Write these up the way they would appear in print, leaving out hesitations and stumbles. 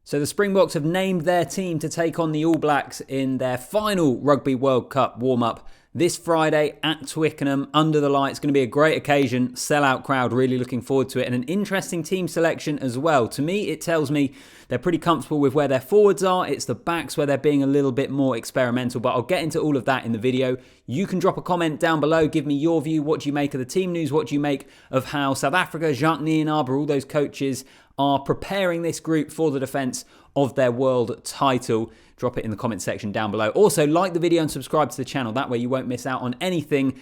So the Springboks have named their team to take on the All Blacks in their final Rugby World Cup warm-up this Friday at Twickenham under the lights. It's going to be a great occasion, sellout crowd, really looking forward to it, and an interesting team selection as well. To me, it tells me they're pretty comfortable with where their forwards are. It's the backs where they're being a little bit more experimental, but I'll get into all of that in the video. You can drop a comment down below, give me your view. What do you make of the team news? What do you make of how South Africa, Jacques Nienaber, all those coaches are preparing this group for the defence of their world title? Drop it in the comment section down below. Also, like the video and subscribe to the channel. That way you won't miss out on anything,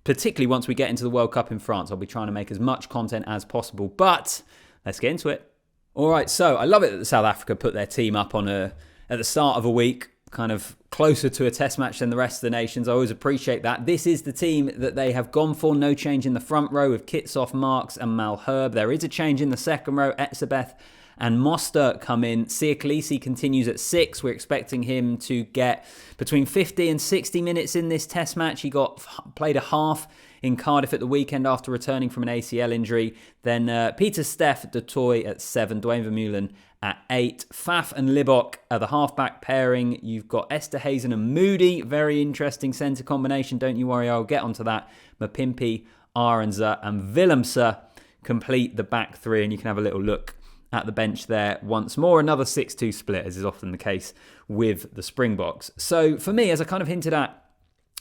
particularly once we get into the World Cup in France. I'll be trying to make as much content as possible, but let's get into it. All right, so I love it that South Africa put their team up on at the start of a week, kind of closer to a test match than the rest of the nations. I always appreciate that. This is the team that they have gone for. No change in the front row with Kitshoff, Marx and Malherbe. There is a change in the second row. Etzebeth and Mostert come in. Siya Kolisi continues at 6. We're expecting him to get between 50 and 60 minutes in this test match. He played a half in Cardiff at the weekend after returning from an ACL injury. Then Pieter-Steph du Toit at 7. Duane Vermeulen at 8. Faf and Libbok are the halfback pairing. You've got Esterhuizen and Moodie. Very interesting centre combination. Don't you worry, I'll get onto that. Mapimpi, Arendse and Willemse complete the back three. And you can have a little look at the bench there once more. Another 6-2 split, as is often the case with the Springboks. So for me, as I kind of hinted at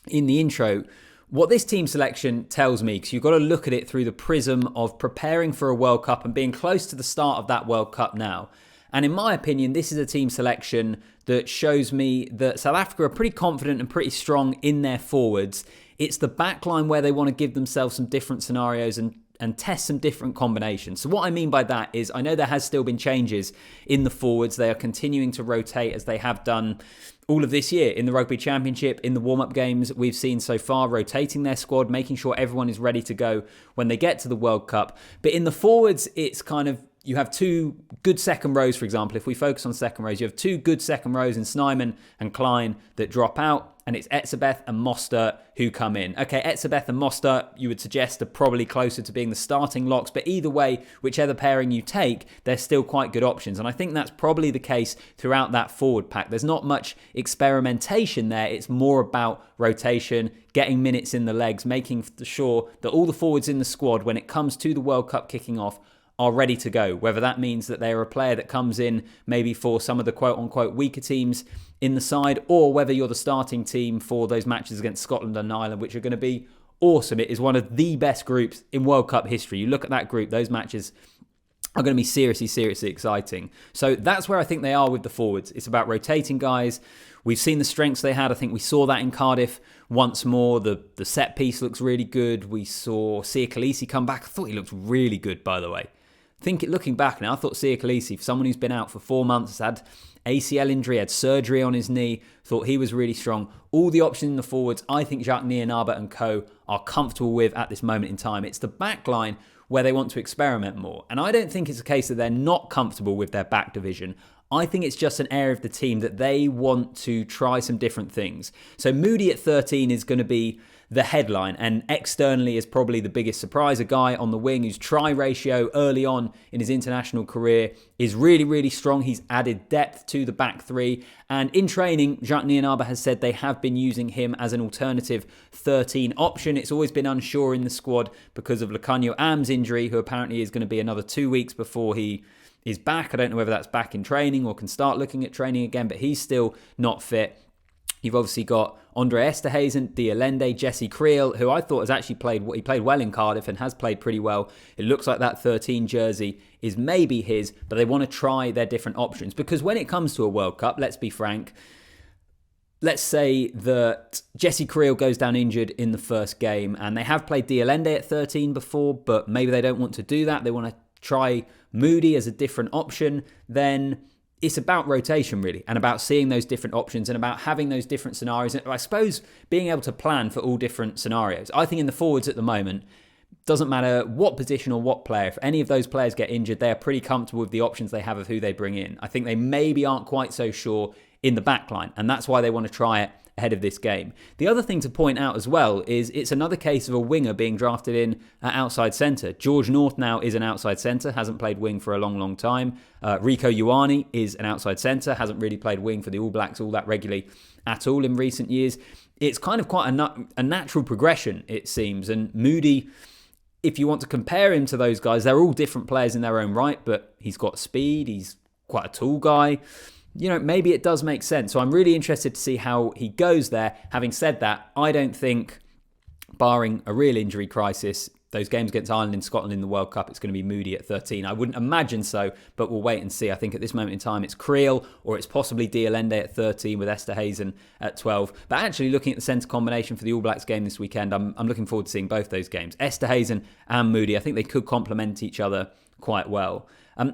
in the intro, what this team selection tells me, because you've got to look at it through the prism of preparing for a World Cup and being close to the start of that World Cup now. And in my opinion, this is a team selection that shows me that South Africa are pretty confident and pretty strong in their forwards. It's the back line where they want to give themselves some different scenarios and test some different combinations. So what I mean by that is I know there has still been changes in the forwards. They are continuing to rotate as they have done all of this year in the Rugby Championship, in the warm-up games we've seen so far, rotating their squad, making sure everyone is ready to go when they get to the World Cup. But in the forwards, it's kind of, you have two good second rows, for example. If we focus on second rows, you have two good second rows in Snyman and Kleyn that drop out, and it's Etzebeth and Mostert who come in. Okay, Etzebeth and Mostert, you would suggest, are probably closer to being the starting locks, but either way, whichever pairing you take, they're still quite good options. And I think that's probably the case throughout that forward pack. There's not much experimentation there. It's more about rotation, getting minutes in the legs, making sure that all the forwards in the squad, when it comes to the World Cup kicking off, are ready to go. Whether that means that they're a player that comes in maybe for some of the quote-unquote weaker teams in the side, or whether you're the starting team for those matches against Scotland and Ireland, which are going to be awesome. It is one of the best groups in World Cup history. You look at that group, those matches are going to be seriously exciting. So that's where I think they are with the forwards. It's about rotating guys. We've seen the strengths they had. I think we saw that in Cardiff once more. The set piece looks really good. We saw Siya Kolisi come back. I thought he looked really good, by the way. Looking back now, I thought Siya Kolisi, for someone who's been out for 4 months, had ACL injury, had surgery on his knee, thought he was really strong. All the options in the forwards, I think Jacques Nienaber and co are comfortable with at this moment in time. It's the back line where they want to experiment more. And I don't think it's a case that they're not comfortable with their back division. I think it's just an area of the team that they want to try some different things. So Moodie at 13 is going to be the headline, and externally is probably the biggest surprise. A guy on the wing whose try ratio early on in his international career is really strong. He's added depth to the back three, and in training, Jacques Nienaber has said they have been using him as an alternative 13 option. It's always been unsure in the squad because of Lukhanyo Am's injury, who apparently is going to be another 2 weeks before he is back. I don't know whether that's back in training or can start looking at training again, but he's still not fit. You've obviously got Andre Esterhuizen, Dialende, Jesse Creel, who I thought has actually played well in Cardiff and has played pretty well. It looks like that 13 jersey is maybe his, but they want to try their different options. Because when it comes to a World Cup, let's be frank, let's say that Jesse Creel goes down injured in the first game, and they have played Dialende at 13 before, but maybe they don't want to do that. They want to try Moodie as a different option. Then it's about rotation, really, and about seeing those different options and about having those different scenarios. And I suppose being able to plan for all different scenarios. I think in the forwards at the moment, doesn't matter what position or what player, if any of those players get injured, they are pretty comfortable with the options they have of who they bring in. I think they maybe aren't quite so sure in the back line, and that's why they want to try it ahead of this game. The other thing to point out as well is it's another case of a winger being drafted in at outside centre. George North now is an outside centre, hasn't played wing for a long, long time. Rieko Ioane is an outside centre, hasn't really played wing for the All Blacks all that regularly at all in recent years. It's kind of quite a natural progression, it seems. And Moodie, if you want to compare him to those guys, they're all different players in their own right, but he's got speed, he's quite a tall guy. You know, maybe it does make sense. So I'm really interested to see how he goes there. Having said that, I don't think, barring a real injury crisis, those games against Ireland and Scotland in the World Cup, it's going to be Moodie at 13. I wouldn't imagine so, but we'll wait and see. I think at this moment in time, it's Creel or it's possibly Dialende at 13 with Esterhuizen at 12. But actually looking at the centre combination for the All Blacks game this weekend, I'm looking forward to seeing both those games. Esterhuizen and Moodie, I think they could complement each other quite well.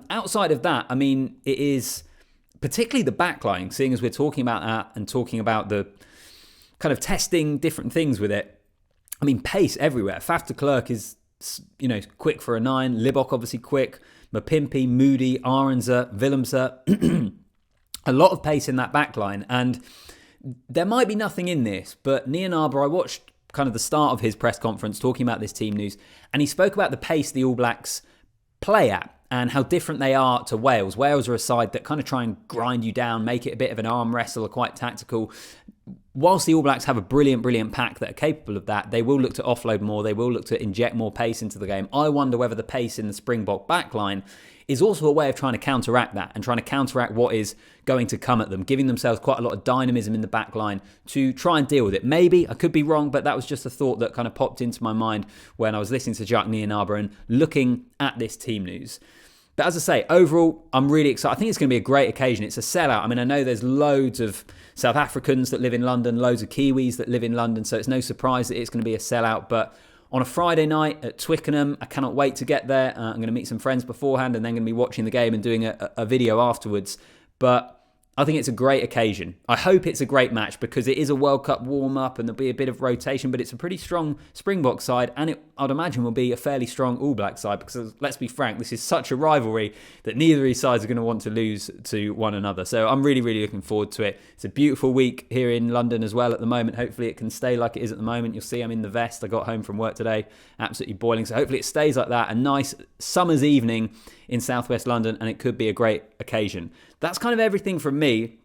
Outside of that, I mean, it is particularly the backline, seeing as we're talking about that and talking about the kind of testing different things with it. I mean, pace everywhere. Faf de Klerk is, quick for a 9. Libbok obviously quick. Mapimpi, Moodie, Arendse, Willemse. A lot of pace in that backline. And there might be nothing in this, but Nienaber, I watched kind of the start of his press conference talking about this team news, and he spoke about the pace the All Blacks play at and how different they are to Wales. Wales are a side that kind of try and grind you down, make it a bit of an arm wrestle, are quite tactical. Whilst the All Blacks have a brilliant pack that are capable of that, they will look to offload more, they will look to inject more pace into the game. I wonder whether the pace in the Springbok backline is also a way of trying to counteract that and trying to counteract what is going to come at them, giving themselves quite a lot of dynamism in the backline to try and deal with it. Maybe, I could be wrong, but that was just a thought that kind of popped into my mind when I was listening to Jacques Nienaber and looking at this team news. But as I say, overall, I'm really excited. I think it's going to be a great occasion. It's a sellout. I mean, I know there's loads of South Africans that live in London, loads of Kiwis that live in London, so it's no surprise that it's going to be a sellout. But on a Friday night at Twickenham, I cannot wait to get there. I'm going to meet some friends beforehand and then going to be watching the game and doing a video afterwards. But I think it's a great occasion. I hope it's a great match because it is a World Cup warm-up and there'll be a bit of rotation, but it's a pretty strong Springbok side and I'd imagine will be a fairly strong All Black side because, let's be frank, this is such a rivalry that neither of these sides are going to want to lose to one another. So I'm really looking forward to it. It's a beautiful week here in London as well at the moment. Hopefully it can stay like it is at the moment. You'll see I'm in the vest. I got home from work today, absolutely boiling. So hopefully it stays like that. A nice summer's evening in southwest London and it could be a great occasion. That's kind of everything from me.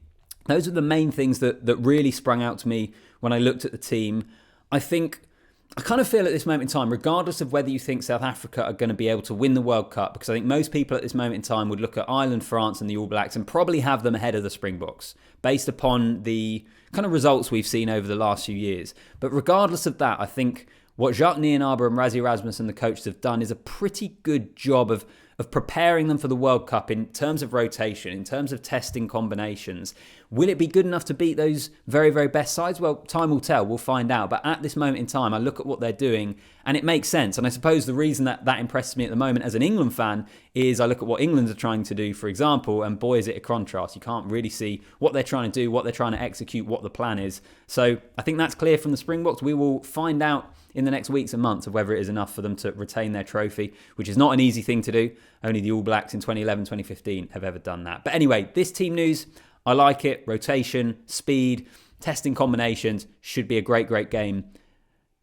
Those are the main things that really sprung out to me when I looked at the team. I kind of feel at this moment in time, regardless of whether you think South Africa are going to be able to win the World Cup, because I think most people at this moment in time would look at Ireland, France and the All Blacks and probably have them ahead of the Springboks based upon the kind of results we've seen over the last few years. But regardless of that, I think what Jacques Nienaber and Rassie Erasmus and the coaches have done is a pretty good job of preparing them for the World Cup in terms of rotation, in terms of testing combinations. Will it be good enough to beat those very best sides? Well, time will tell. We'll find out. But at this moment in time, I look at what they're doing and it makes sense. And I suppose the reason that impresses me at the moment as an England fan is I look at what England are trying to do, for example, and boy, is it a contrast. You can't really see what they're trying to do, what they're trying to execute, what the plan is. So I think that's clear from the Springboks. We will find out in the next weeks and months of whether it is enough for them to retain their trophy, which is not an easy thing to do. Only the All Blacks in 2011, 2015 have ever done that. But anyway, this team news, I like it. Rotation, speed, testing combinations, should be a great game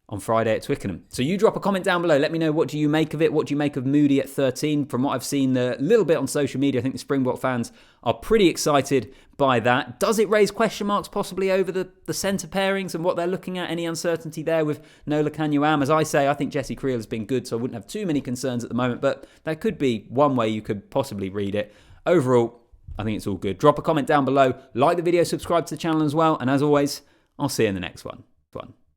on Friday at Twickenham. So you drop a comment down below. Let me know, what do you make of it? What do you make of Moodie at 13? From what I've seen a little bit on social media, I think the Springbok fans are pretty excited by that. Does it raise question marks possibly over the centre pairings and what they're looking at? Any uncertainty there with Nola Kanyuam? As I say, I think Jesse Creel has been good, so I wouldn't have too many concerns at the moment, but that could be one way you could possibly read it. Overall, I think it's all good. Drop a comment down below. Like the video, subscribe to the channel as well, and as always, I'll see you in the next one.